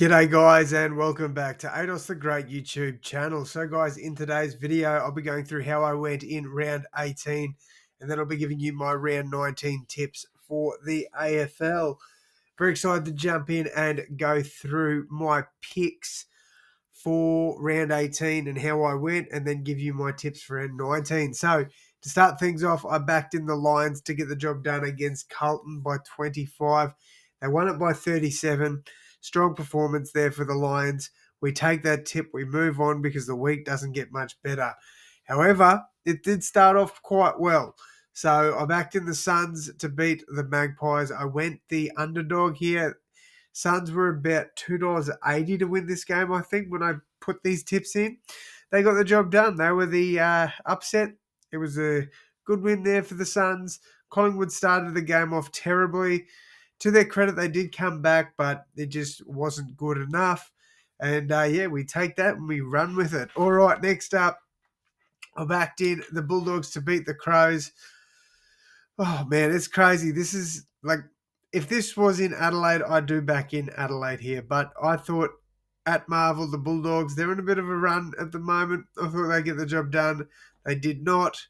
G'day guys and welcome back to AdosTheGreat YouTube channel. So guys, in today's video, I'll be going through how I went in round 18 and then I'll be giving you my round 19 tips for the AFL. Very excited to jump in and go through my picks for round 18 and how I went and then give you my tips for round 19. So to start things off, I backed in the Lions to get the job done against Carlton by 25. They won it by 37. Strong performance there for the Lions. We take that tip, we move on because the week doesn't get much better. However, it did start off quite well. So I backed in the Suns to beat the Magpies. I went the underdog here. Suns were about $2.80 to win this game, I think, when I put these tips in. They got the job done. They were the upset. It was a good win there for the Suns. Collingwood started the game off terribly. To their credit, they did come back, but it just wasn't good enough. And we take that and we run with it. All right, next up, I backed in the Bulldogs to beat the Crows. Oh, man, it's crazy. This is like, if this was in Adelaide, I'd do back in Adelaide here. But I thought at Marvel, the Bulldogs, they're in a bit of a run at the moment. I thought they'd get the job done. They did not.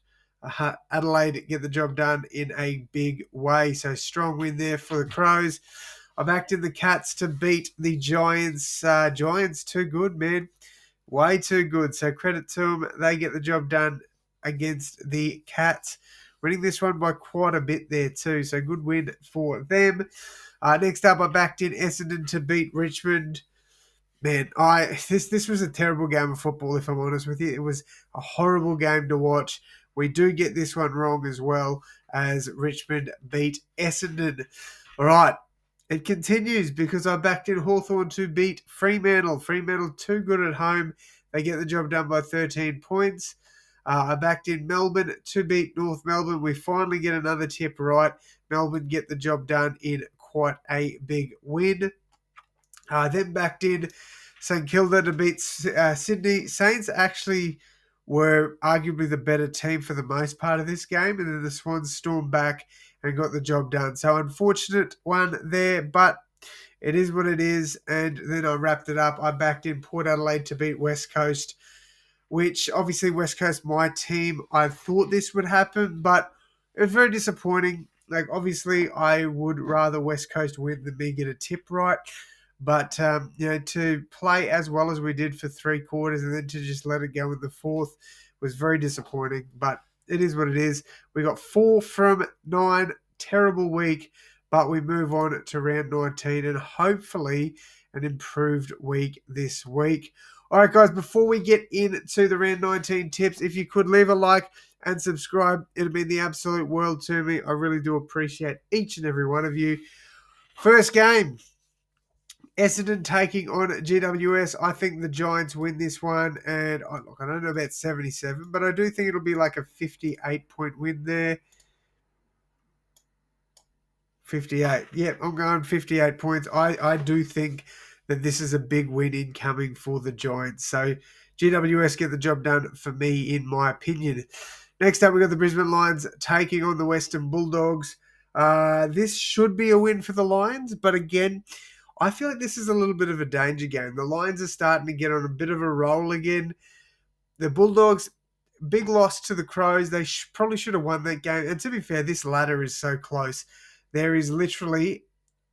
Adelaide get the job done in a big way. So strong win there for the Crows. I backed in the Cats to beat the Giants. Giants too good, man. Way too good. So credit to them. They get the job done against the Cats. Winning this one by quite a bit there too. So good win for them. Next up, I backed in Essendon to beat Richmond. Man, this was a terrible game of football, if I'm honest with you. It was a horrible game to watch. We do get this one wrong as well, as Richmond beat Essendon. All right, it continues because I backed in Hawthorn to beat Fremantle. Fremantle too good at home. They get the job done by 13 points. I backed in Melbourne to beat North Melbourne. We finally get another tip right. Melbourne get the job done in quite a big win. Then backed in St Kilda to beat Sydney. Saints actually were arguably the better team for the most part of this game, and then the Swans stormed back and got the job done. So unfortunate one there, but it is what it is. And then I wrapped it up. I backed in Port Adelaide to beat West Coast, which obviously West Coast, my team. I thought this would happen, but it was very disappointing. Like, obviously, I would rather West Coast win than me get a tip right. But, to play as well as we did for 3 quarters and then to just let it go in the fourth was very disappointing. But it is what it is. We got 4 from 9. Terrible week. But we move on to round 19 and hopefully an improved week this week. All right, guys, before we get into the round 19 tips, if you could leave a like and subscribe, it'd mean the absolute world to me. I really do appreciate each and every one of you. First game, Essendon taking on GWS. I think the Giants win this one, and I don't know about 77, but I do think it'll be like a 58-point win there. 58. Yeah, I'm going 58 points. I do think that this is a big win incoming for the Giants. So GWS get the job done for me, in my opinion. Next up, we got the Brisbane Lions taking on the Western Bulldogs. This should be a win for the Lions, but again, I feel like this is a little bit of a danger game. The Lions are starting to get on a bit of a roll again. The Bulldogs, big loss to the Crows. They probably should have won that game. And to be fair, this ladder is so close. There is literally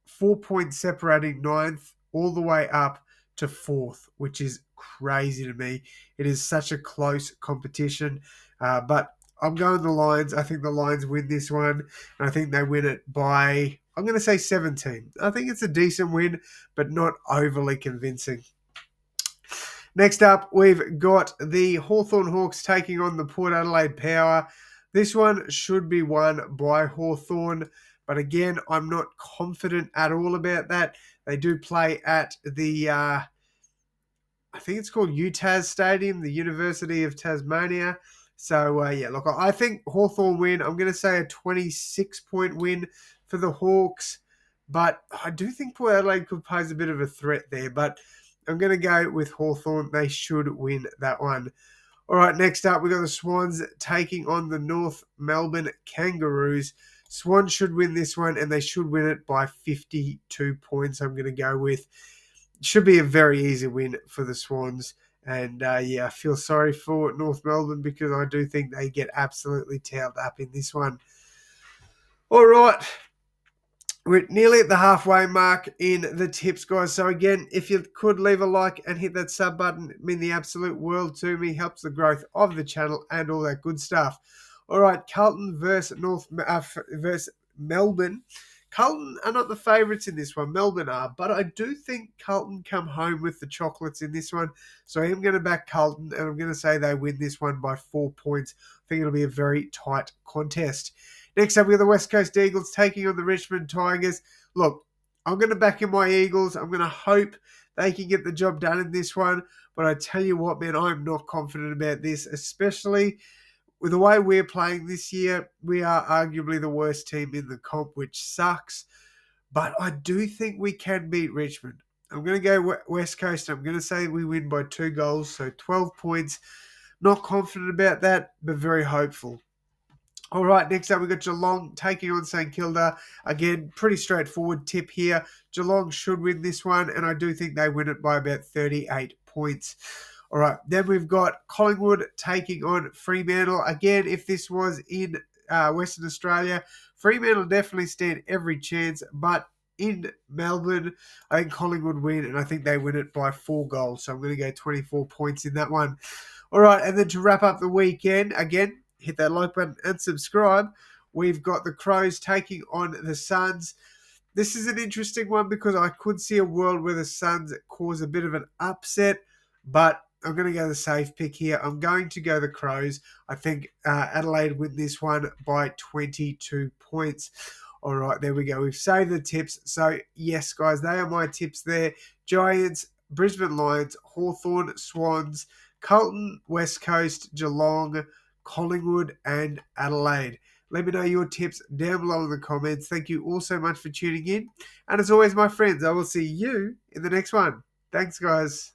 4 points separating ninth all the way up to fourth, which is crazy to me. It is such a close competition. But I'm going the Lions. I think the Lions win this one. And I think they win it by, I'm going to say 17. I think it's a decent win, but not overly convincing. Next up, we've got the Hawthorn Hawks taking on the Port Adelaide Power. This one should be won by Hawthorn, but again, I'm not confident at all about that. They do play at the, I think it's called UTAS Stadium, the University of Tasmania. So, look, I think Hawthorn win. I'm going to say a 26-point win for the Hawks, but I do think Port Adelaide could pose a bit of a threat there, but I'm going to go with Hawthorn. They should win that one. All right, next up, we've got the Swans taking on the North Melbourne Kangaroos. Swans should win this one, and they should win it by 52 points, I'm going to go with. should be a very easy win for the Swans. And yeah, I feel sorry for North Melbourne because I do think they get absolutely towed up in this one. All right, we're nearly at the halfway mark in the tips, guys. So again, if you could leave a like and hit that sub button, it mean the absolute world to me. Helps the growth of the channel and all that good stuff. All right, Carlton versus Melbourne. Carlton are not the favourites in this one. Melbourne are, but I do think Carlton come home with the chocolates in this one. So I am going to back Carlton, and I'm going to say they win this one by 4 points. I think it'll be a very tight contest. Next up, we have the West Coast Eagles taking on the Richmond Tigers. Look, I'm going to back in my Eagles. I'm going to hope they can get the job done in this one. But I tell you what, man, I'm not confident about this, especially with the way we're playing this year. We are arguably the worst team in the comp, which sucks. But I do think we can beat Richmond. I'm going to go West Coast. I'm going to say we win by 2 goals, so 12 points. Not confident about that, but very hopeful. All right, next up we've got Geelong taking on St Kilda. Again, pretty straightforward tip here. Geelong should win this one, and I do think they win it by about 38 points. All right, then we've got Collingwood taking on Fremantle. Again, if this was in Western Australia, Fremantle definitely stand every chance, but in Melbourne, I think Collingwood win, and I think they win it by 4 goals. So I'm going to go 24 points in that one. All right, and then to wrap up the weekend, again, hit that like button and subscribe. We've got the Crows taking on the Suns. This is an interesting one because I could see a world where the Suns cause a bit of an upset, but I'm going to go the safe pick here. I'm going to go the Crows. I think Adelaide win this one by 22 points. All right, there we go. We've saved the tips. So, yes, guys, they are my tips there. Giants, Brisbane Lions, Hawthorn, Swans, Carlton, West Coast, Geelong, Collingwood, and Adelaide. Let me know your tips down below in the comments. Thank you all so much for tuning in. And as always, my friends, I will see you in the next one. Thanks, guys.